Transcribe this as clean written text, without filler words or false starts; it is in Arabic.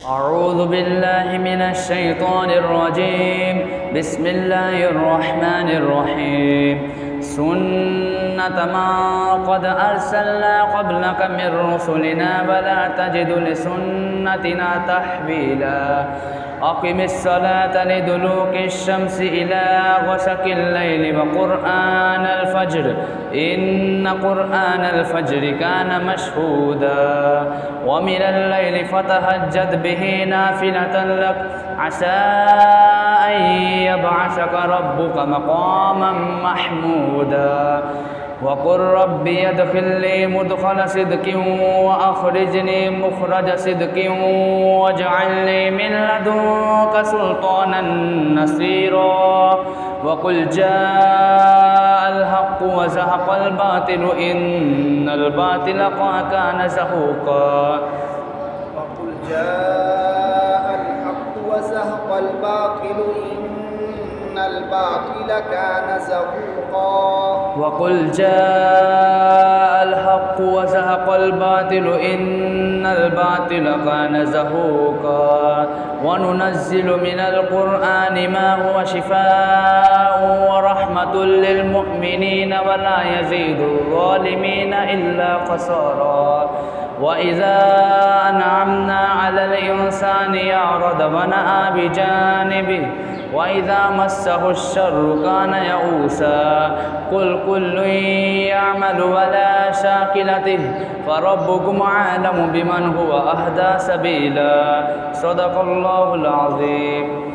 أعوذ بالله من الشيطان الرجيم. بسم الله الرحمن الرحيم. سنة من قد أرسلنا قبلك من رسلنا ولا تجد لسنتنا تحويلا. أقم الصلاة لدلوك الشمس إلى غسق الليل وقرآن الفجر إن قرآن الفجر كان مشهودا ومن الليل فتهجد به نافلة لك عسى أن يبعثك ربك مقاما محمودا وقل ربي ادخلني مدخل صدق وأخرجني مخرج صدق واجعلني من لدنك سلطانا نصيرا وقل جاء الحق وزهق الباطل إن الباطل كان زهوقا وقل جاء الحق وزهق الباطل إن الباطل كان زهوقا وقل جاء الحق وزهق الباطل إن الباطل كان زهوقا وننزل من القرآن ما هو شفاء ورحمة للمؤمنين ولا يزيد الظالمين إلا خسارا وإذا أنعمنا على الإنسان يعرض ونأى بجانبه وإذا مسه الشر كان يئوسا قل كل يعمل ولا شاكلته فربكم أعلم بمن هو أهدى سبيلا. صدق الله العظيم.